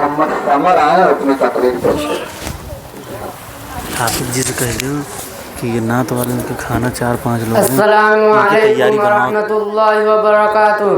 محمد قمر آئے اور اپنی تقریر پیش کریں۔ حافظ جی سے کہہ دو کہ یہ نعت والے کے کھانا 4-5 لوگ ہیں، السلام ان کی تیاری علیکم بناؤ۔ ورحمۃ اللہ وبرکاتہ۔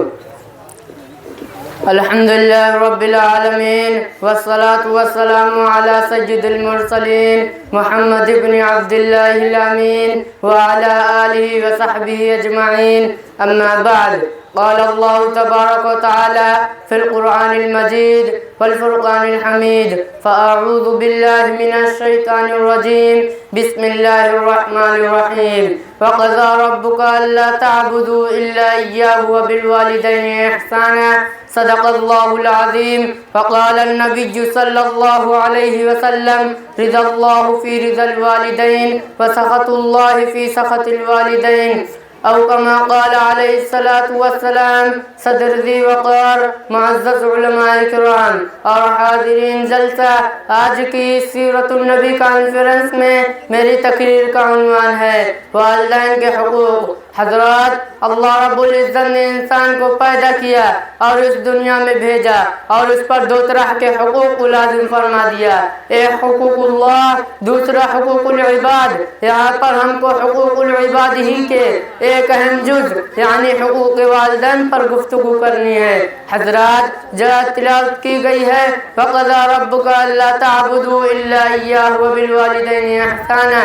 الحمد للہ رب العالمین والصلاة والسلام علی سید المرسلین محمد بن عبد اللہ الامین وعلی آلہ وصحبہ اجمعین، اما بعد۔ قال اللہ تبارک وتعالی فی القرآن المجید والفرقان الحمید، فاعوذ باللہ من الشیطان الرجیم، بسم اللہ الرحمن الرحیم۔ وقضى ربك ألا تعبدوا إلا إياه وبالوالدين إحسانا، صدق الله العظيم۔ وقال النبي صلى الله عليه وسلم رضا الله في رضا الوالدين وسخط الله في سخط الوالدين، او كما قال علیہ الصلاۃ والسلام۔ صدر ذی وقار، معزز علماء کرام اور حاضرین جلسہ، آج کی سیرت النبی کانفرنس میں میری تقریر کا عنوان ہے والدین کے حقوق۔ حضرات، اللہ رب العزت نے انسان کو پیدا کیا اور اس دنیا میں بھیجا اور اس پر دو طرح کے حقوق کو لازم فرما دیا، ایک حقوق اللہ، دوسرا حقوق العباد۔ یہاں پر ہم کو حقوق العباد ہی کے ایک اہم جز یعنی حقوق والدین پر گفتگو کرنی ہے۔ حضرات، جہاں تلاوت کی گئی ہے وَقَضَىٰ رَبُّكَ أَلَّا تَعْبُدُوا إِلَّا إِيَّاهُ وَبِالْوَالِدَيْنِ إِحْسَانًا،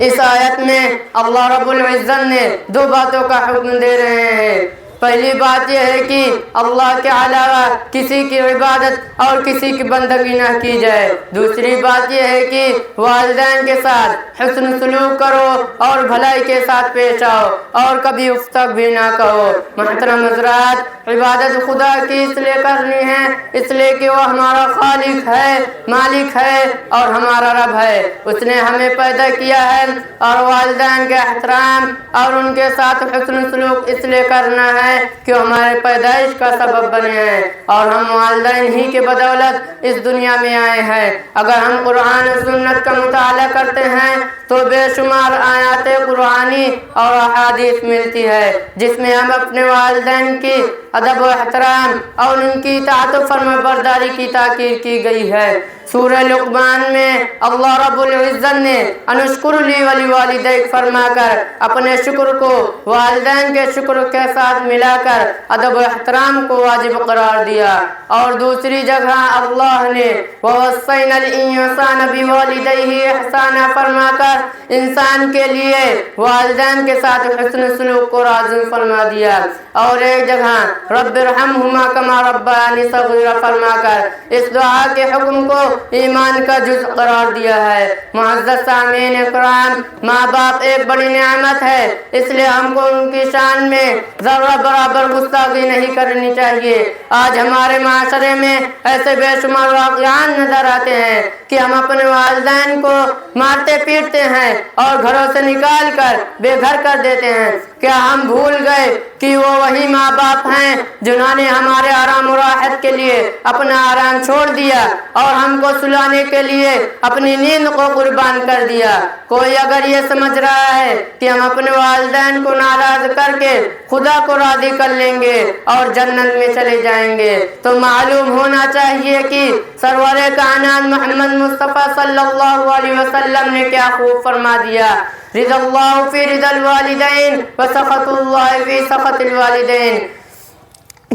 اس آیت میں اللہ رب العزت نے دو باتوں کا حکم دے رہے ہیں۔ پہلی بات یہ ہے کہ اللہ کے علاوہ کسی کی عبادت اور کسی کی بندگی نہ کی جائے۔ دوسری بات یہ ہے کہ والدین کے ساتھ حسن سلوک کرو اور بھلائی کے ساتھ پیش آؤ اور کبھی اف تک بھی نہ کہو۔ محترم حضرات، عبادت خدا کی اس لیے کرنی ہے اس لیے کہ وہ ہمارا خالق ہے، مالک ہے اور ہمارا رب ہے۔ اس نے ہمیں پیدا کیا ہے اور والدین کے احترام اور ان کے ساتھ حسن سلوک اس لیے کرنا ہے کہ ہمارے پیدائش کا سبب بنے ہیں اور ہم والدین ہی کے بدولت اس دنیا میں آئے ہیں۔ اگر ہم قرآن و سنت کا مطالعہ کرتے ہیں تو بے شمار آیات قرآنی اور احادیث ملتی ہے جس میں ہم اپنے والدین کی ادب و احترام اور ان کی اطاعت و فرما برداری کی تاکید کی گئی ہے۔ سورہ لقمان میں اللہ رب العزت نے انشکر لی ولوالدیک فرما کر اپنے شکر کو والدین کے شکر کے ساتھ ملا کر ادب و احترام کو واجب قرار دیا، اور دوسری جگہ اللہ نے وَوَصَّيْنَا الْإِنسَانَ بِوَالِدَيْهِ إِحْسَانًا فرما کر انسان کے لیے والدین کے ساتھ حسن سلوک کو لازم فرما دیا، اور ایک جگہ رب ارحمہما کما ربیانی صغیرا فرما کر اس دعا کے حکم کو ایمان کا جز قرار دیا ہے۔ معزز سامعین اکرام، ماں باپ ایک بڑی نعمت ہے، اس لیے ہم کو ان کی شان میں ذرہ برابر گستاخی نہیں کرنی چاہیے۔ آج ہمارے معاشرے میں ایسے بے شمار واقعات نظر آتے ہیں کہ ہم اپنے والدین کو مارتے پیٹتے ہیں اور گھروں سے نکال کر بے گھر کر دیتے ہیں۔ کیا ہم بھول گئے کہ وہ وہی ماں باپ ہیں جنہوں نے ہمارے آرام و راحت کے لیے اپنا آرام چھوڑ دیا اور ہم کو سلانے کے لیے اپنی نیند کو قربان کر دیا؟ کوئی اگر یہ سمجھ رہا ہے کہ ہم اپنے والدین کو ناراض کر کے خدا کو راضی کر لیں گے اور جنت میں چلے جائیں گے تو معلوم ہونا چاہیے کہ سرور کائنات محمد مصطفیٰ صلی اللہ علیہ وسلم نے کیا خوب فرما دیا، رضا اللہ فی رضا الوالدین وسخط اللہ فی سخط الوالدین،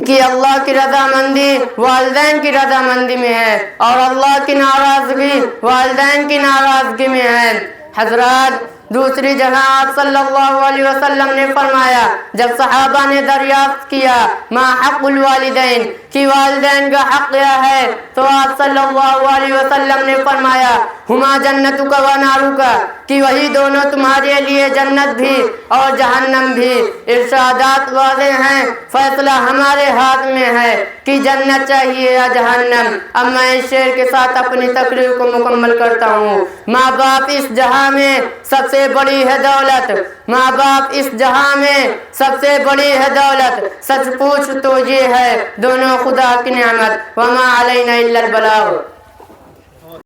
کہ اللہ کی رضامندی والدین کی رضامندی میں ہے اور اللہ کی ناراضگی والدین کی ناراضگی میں ہے۔ حضرات، دوسری جگہ آپ صلی اللہ علیہ وسلم نے فرمایا، جب صحابہ نے دریافت کیا ما حق الوالدین کہ والدین کا حق کیا ہے، تو آپ صلی اللہ علیہ وسلم نے فرمایا ہما جنتک و نارک، کہ وہی دونوں تمہارے لیے جنت بھی اور جہنم بھی۔ ارشادات واضح ہیں، فیصلہ ہمارے ہاتھ میں ہے کہ جنت چاہیے یا جہنم۔ اب میں اس شعر کے ساتھ اپنی تقریر کو مکمل کرتا ہوں۔ ماں باپ اس جہاں میں سب سے بڑی ہے دولت، ماں باپ اس جہاں میں سب سے بڑی ہے دولت، سچ پوچھ تو یہ ہے دونوں خدا کی نعمت، وما علینا الا البلاغ۔